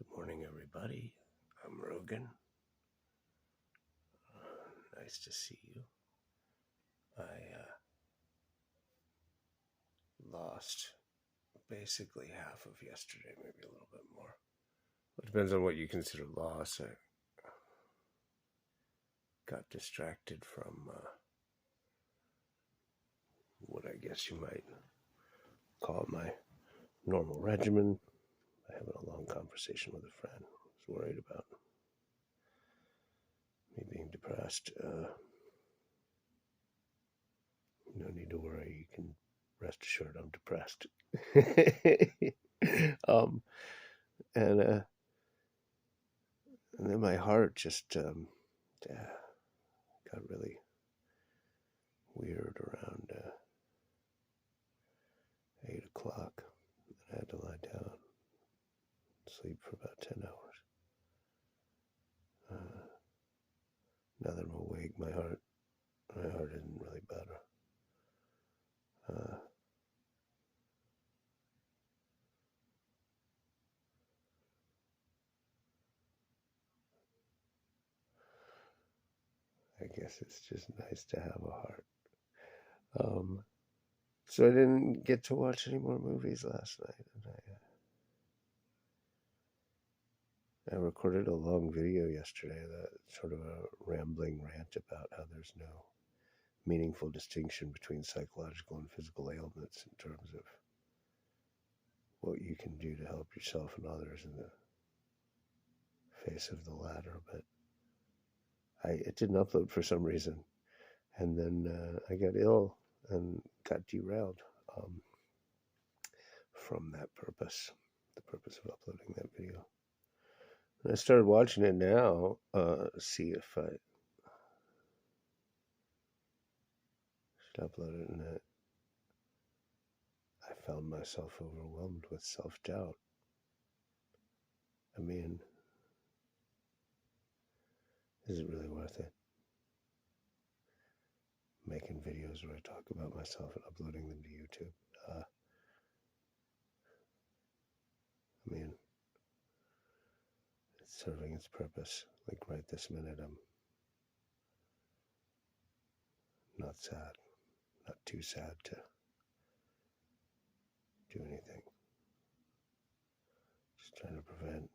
Good morning, everybody. I'm Rogan. Nice to see you. I lost basically half of yesterday, maybe a little bit more. It depends on what you consider loss. I got distracted from what I guess you might call my normal regimen. I having a long conversation with a friend. I was worried about me being depressed. No need to worry. You can rest assured I'm depressed. um, and then my heart just got really weird around 8 o'clock. I had to lie down, sleep for about 10 hours. Now that I'm awake, my heart isn't really better. I guess it's just nice to have a heart. So I didn't get to watch any more movies last night, and I recorded a long video yesterday, that sort of a rambling rant about how there's no meaningful distinction between psychological and physical ailments in terms of what you can do to help yourself and others in the face of the latter. But it didn't upload for some reason, and then I got ill and got derailed from that purpose, the purpose of uploading that video. And I started watching it now, see if I should upload it, and I found myself overwhelmed with self-doubt. I mean, is it really worth it? Making videos where I talk about myself and uploading them to YouTube. I mean, it's serving its purpose. Like right this minute, I'm not sad, not too sad to do anything. Just trying to prevent.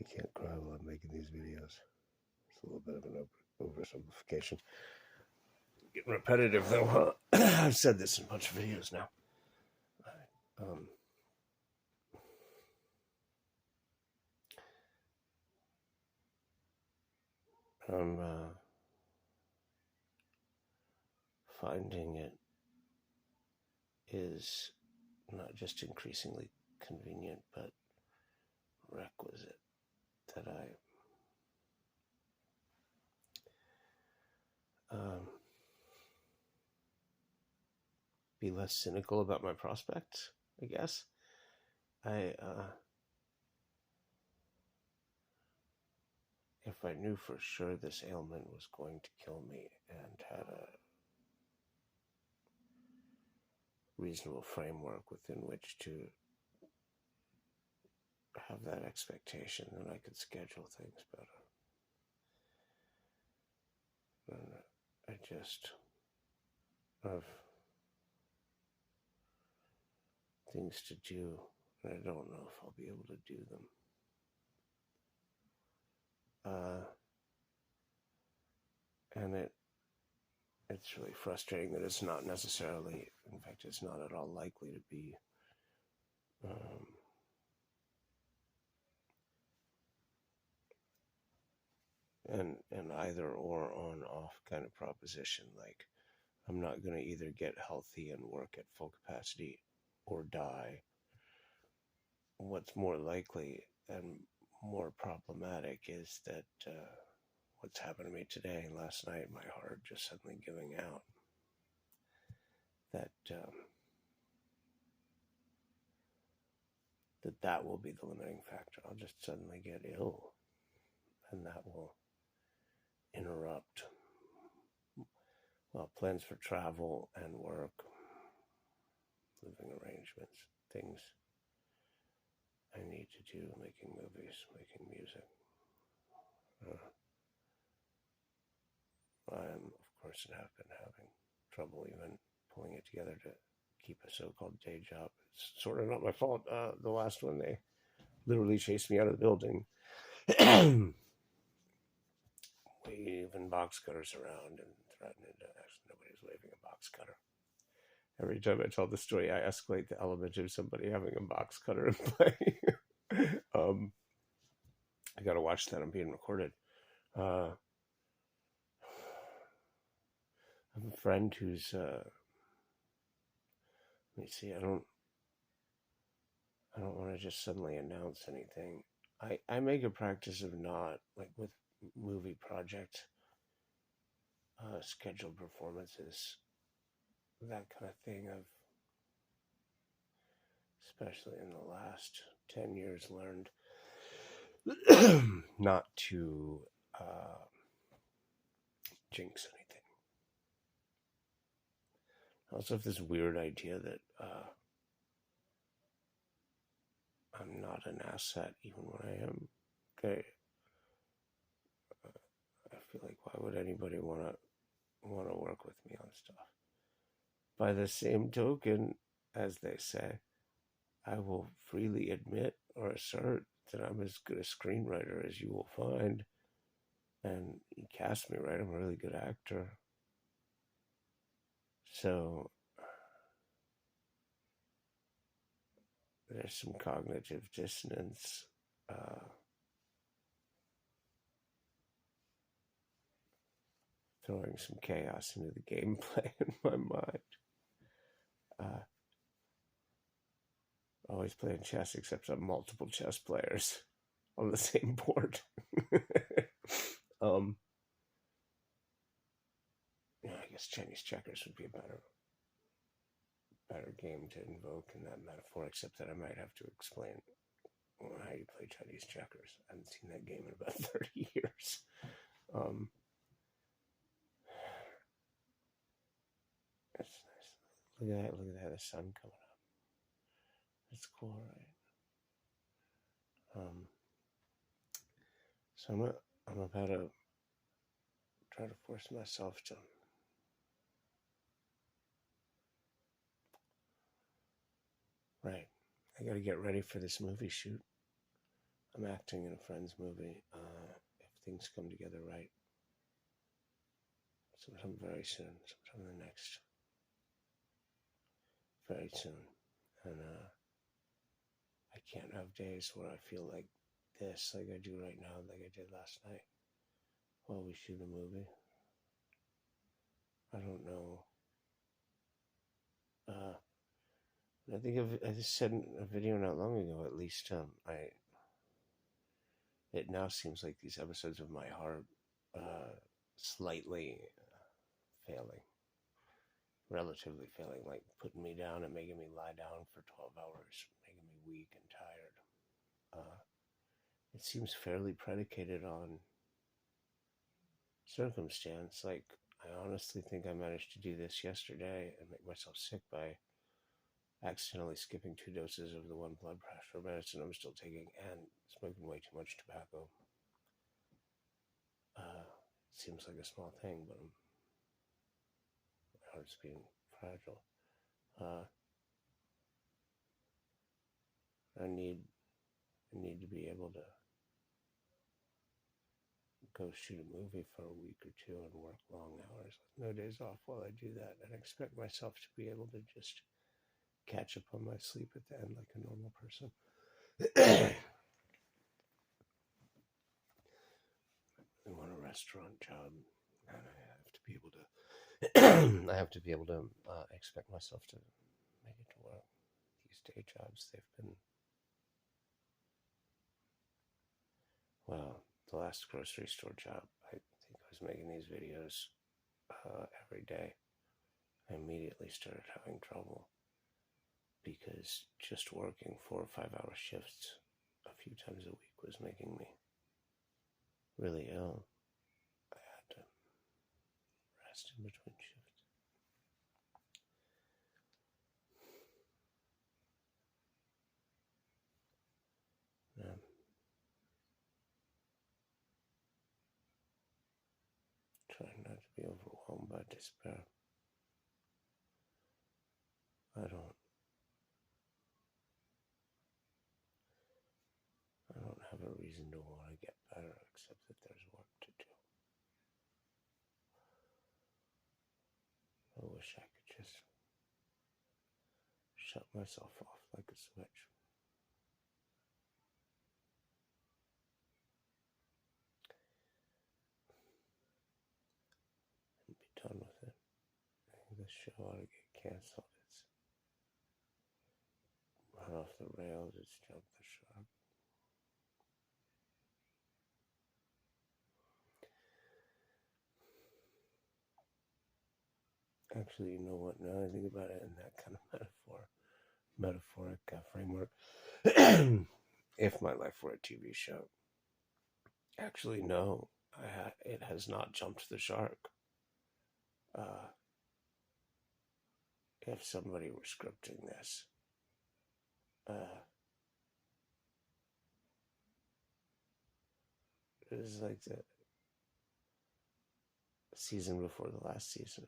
I can't cry while I'm making these videos. It's a little bit of an oversimplification. Getting repetitive though. I've said this in a bunch of videos now. I'm finding it is not just increasingly convenient, but requisite that I be less cynical about my prospects, I guess. If I knew for sure this ailment was going to kill me and had a reasonable framework within which to have that expectation, then I could schedule things better. And I just have things to do, and I don't know if I'll be able to do them. And it's really frustrating that it's not necessarily, in fact, it's not at all likely to be an either or on off kind of proposition. Like, I'm not going to either get healthy and work at full capacity or die. What's more likely and more problematic is that what's happened to me today and last night, my heart just suddenly giving out, that will be the limiting factor. I'll just suddenly get ill, and that will interrupt plans for travel and work, living arrangements, things I need to do, making movies, making music. I'm, of course, have been having trouble even pulling it together to keep a so-called day job. It's sort of not my fault. The last one, they literally chased me out of the building, waving box cutters around and threatening to. Actually, nobody's waving a box cutter. Every time I tell the story, I escalate the element of somebody having a box cutter in play. I gotta watch that. I'm being recorded. I have a friend who's. Let me see. I don't want to just suddenly announce anything. I make a practice of not, like with movie project scheduled performances, that kind of thing. I've, especially in the last 10 years, learned not to jinx anything. I also have this weird idea that I'm not an asset even when I am gay. I feel like, why would anybody want to work with me on stuff? By the same token, as they say, I will freely admit or assert that I'm as good a screenwriter as you will find. And you cast me right, I'm a really good actor. So there's some cognitive dissonance. Throwing some chaos into the gameplay in my mind. Always playing chess, except I'm multiple chess players on the same board. I guess Chinese checkers would be a better game to invoke in that metaphor, except that I might have to explain how you play Chinese checkers. I haven't seen that game in about 30 years. That's nice. Look at that, the sun coming up. That's cool, right? So I'm about to try to force myself to I gotta get ready for this movie shoot. I'm acting in a friend's movie. If things come together right, sometime very soon, sometime in the next, very soon. And I can't have days where I feel like this, like I do right now, like I did last night while we shoot a movie. I don't know. I think I just said in a video not long ago, at least, it now seems like these episodes of My Heart slightly failing, relatively failing, like putting me down and making me lie down for 12 hours, making me weak and tired. It seems fairly predicated on circumstance. Like, I honestly think I managed to do this yesterday and make myself sick by accidentally skipping 2 doses of the one blood pressure medicine I'm still taking and smoking way too much tobacco. It seems like a small thing, but my heart's being fragile. I need to be able to go shoot a movie for a week or two and work long hours with no days off while I do that, and expect myself to be able to just catch up on my sleep at the end like a normal person. I want a restaurant job, and I have to be able to expect myself to make it to work. These day jobs, they've been, well, the last grocery store job, I think I was making these videos every day. I immediately started having trouble because just working 4 or 5 hour shifts a few times a week was making me really ill. I had to rest in between shifts. overcome by despair. I don't have a reason to want to get better except that there's work to do. I wish I could just shut myself off like a switch. And be done with it. I think this show ought to get canceled. It's run off the rails, it's jumped the shark. Actually, you know what? Now I think about it in that kind of metaphoric framework. If my life were a TV show, actually, no, it has not jumped the shark. If somebody were scripting this, it was like the season before the last season,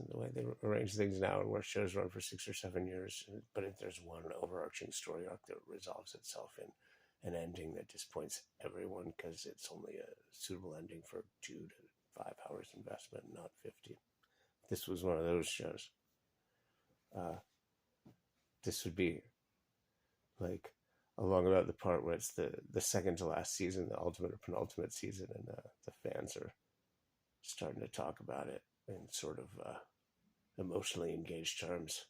the way they arrange things now, and where shows run for 6 or 7 years, but if there's one overarching story arc that resolves itself in an ending that disappoints everyone because it's only a suitable ending for 2 to 5 hours investment, not 50. This was one of those shows. This would be like along about the part where it's the second to last season, the ultimate or penultimate season, and the fans are starting to talk about it in sort of emotionally engaged terms.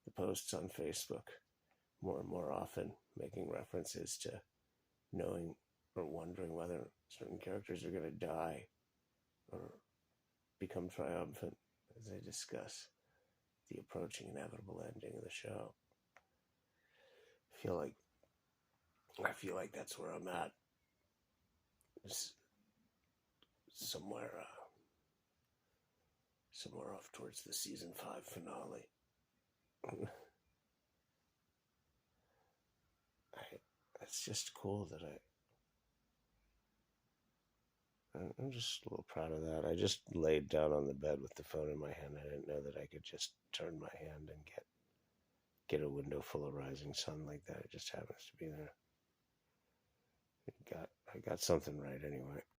The posts on Facebook more and more often making references to knowing or wondering whether certain characters are going to die or become triumphant as they discuss the approaching inevitable ending of the show. I feel like that's where I'm at. It's somewhere off towards the season 5 finale. It's just cool that I'm just a little proud of that. I just laid down on the bed with the phone in my hand. I didn't know that I could just turn my hand and get a window full of rising sun like that. It just happens to be there. I got something right anyway.